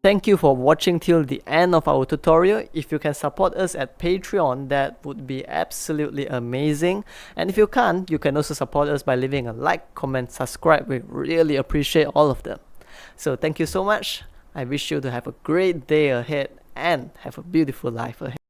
Thank you for watching till the end of our tutorial. If you can support us at Patreon, that would be absolutely amazing. And if you can't, you can also support us by leaving a like, comment, subscribe. We really appreciate all of them. So thank you so much. I wish you to have a great day ahead and have a beautiful life ahead.